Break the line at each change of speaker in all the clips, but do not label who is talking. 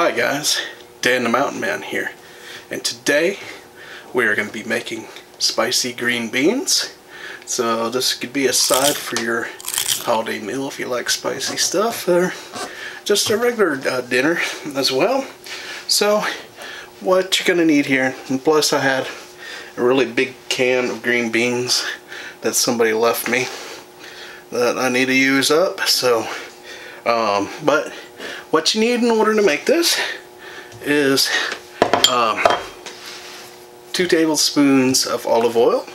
Hi guys, Dan the Mountain Man here, and today we are going to be making spicy green beans. So this could be a side for your holiday meal if you like spicy stuff, or just a regular dinner as well. So what you're going to need here, and plus I had a really big can of green beans that somebody left me that I need to use up. So but what you need in order to make this is 2 tablespoons of olive oil,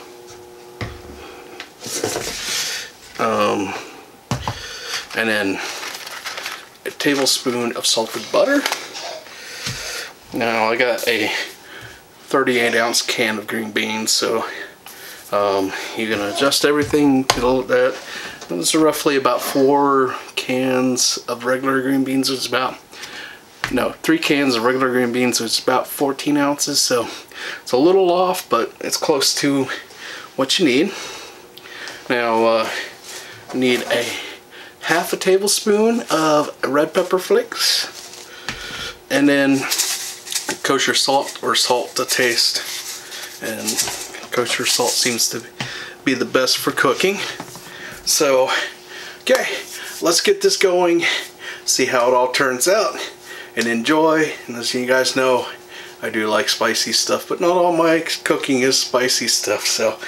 and then a tablespoon of salted butter. Now I got a 38-ounce can of green beans, so you're gonna adjust everything to that. This is roughly about 4 cans of regular green beans. It's about 3 cans of regular green beans, so it's about 14 ounces. So it's a little off, but it's close to what you need. Now you need a half a tablespoon of red pepper flakes, and then kosher salt or salt to taste. And kosher salt seems to be the best for cooking. So, okay, let's get this going, see how it all turns out, and enjoy. And as you guys know, I do like spicy stuff, but not all my cooking is spicy stuff. So,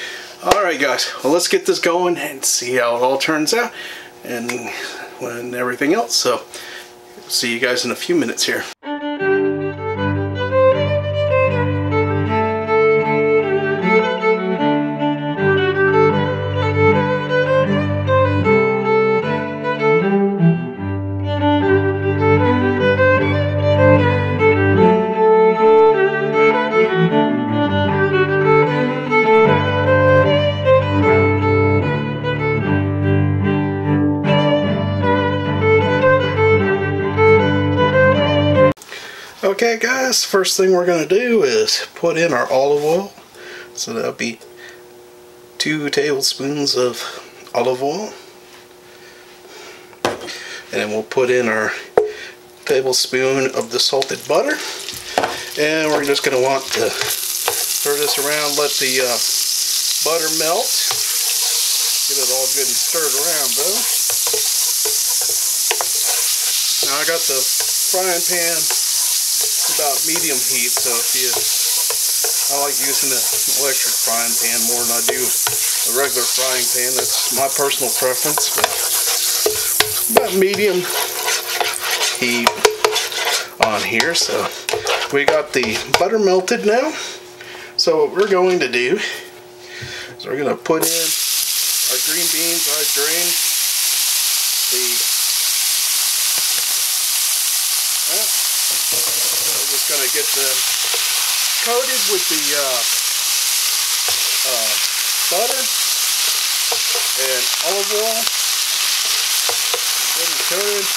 alright guys, well, let's get this going and see how it all turns out and everything else. So, see you guys in a few minutes here. Okay guys, first thing we're going to do is put in our olive oil. So that'll be 2 tablespoons of olive oil. And then we'll put in our tablespoon of the salted butter. And we're just going to want to stir this around, let the butter melt. Get it all good and stirred around though. Now I got the frying pan about medium heat, so I like using an electric frying pan more than I do a regular frying pan. That's my personal preference, but about medium heat on here. So we got the butter melted now. So what we're going to do is we're going to put in our green beans. I drained we're just going to get them coated with the butter and olive oil. Get them coated.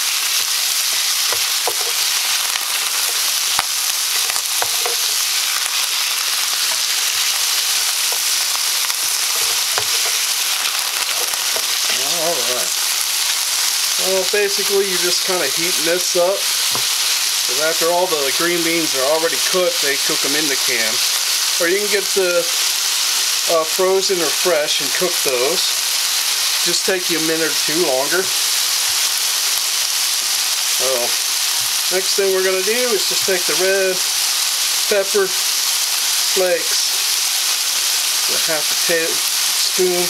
Alright. Well, basically you're just kind of heating this up. Because after all the green beans are already cooked, they cook them in the can. Or you can get the frozen or fresh and cook those. Just take you a minute or 2 longer. So, next thing we're going to do is just take the red pepper flakes. So half a tablespoon,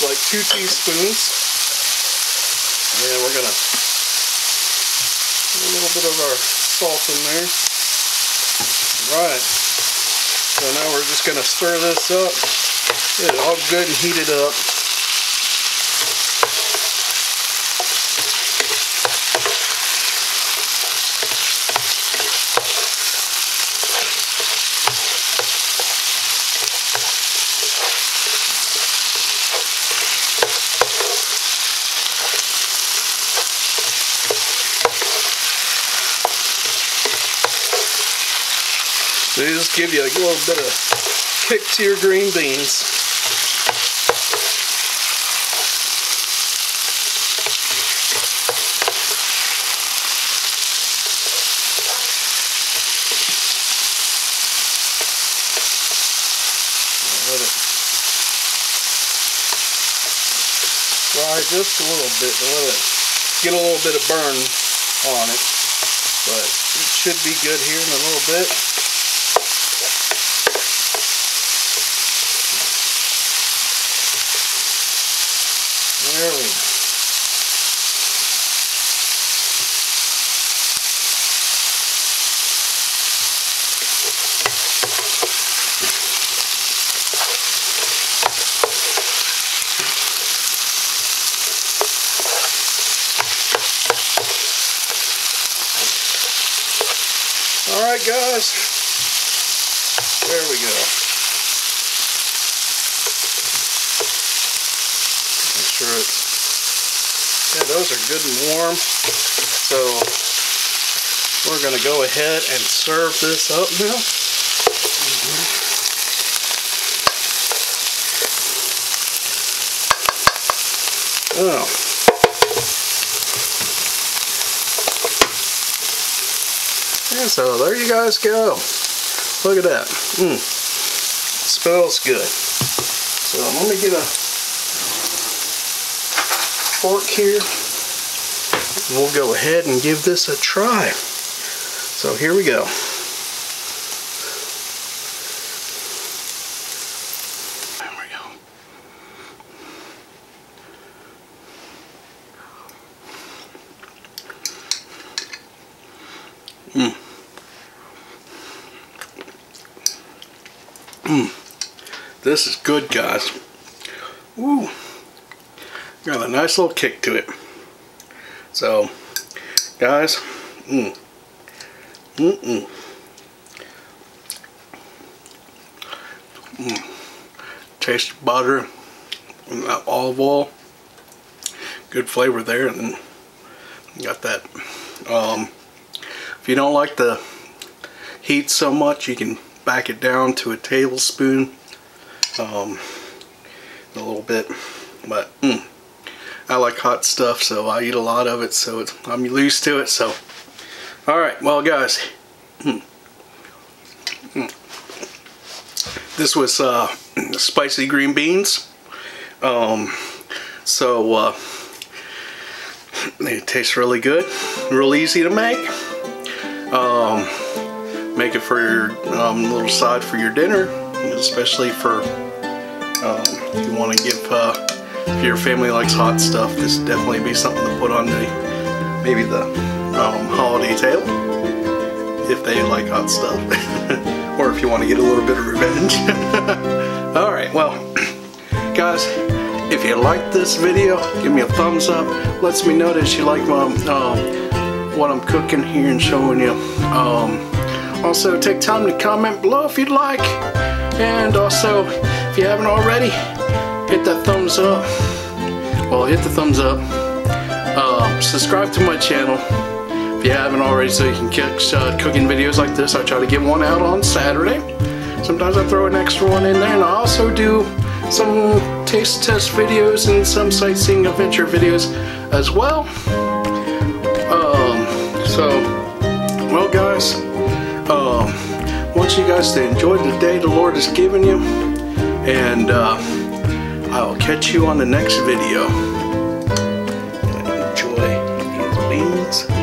like 2 teaspoons. And then we're going to put a little bit of our salt in there. Right. So now we're just going to stir this up. Get it all good and heated up. So they just give you a little bit of kick to your green beans. just a little bit to let it get a little bit of burn on it. But it should be good here in a little bit. There we go. Alright guys, there we go. Make sure it's, yeah, those are good and warm. So we're going to go ahead and serve this up now. Oh. And so there you guys go. Look at that. Smells good. So let me get a fork here. And we'll go ahead and give this a try. So here we go. There we go. This is good, guys. Ooh, got a nice little kick to it. So, guys, taste of butter, olive oil, good flavor there, and then you got that. If you don't like the heat so much, you can back it down to a tablespoon, a little bit, but I like hot stuff, so I eat a lot of it, so I'm used to it. So alright, well guys, this was spicy green beans. They taste really good, real easy to make. Make it for your little side for your dinner, especially for if you want to give, if your family likes hot stuff, this would definitely be something to put on maybe the holiday table, if they like hot stuff, or if you want to get a little bit of revenge. Alright, well, guys, if you liked this video, give me a thumbs up. Lets me know that you like what I'm cooking here and showing you. Also, take time to comment below if you'd like. And also, if you haven't already, hit that thumbs up. Well, hit the thumbs up. Subscribe to my channel if you haven't already, so you can catch cooking videos like this. I try to get one out on Saturday. Sometimes I throw an extra one in there, and I also do some taste test videos and some sightseeing adventure videos as well. Well guys, I want you guys to enjoy the day the Lord has given you, and I will catch you on the next video. Enjoy these beans.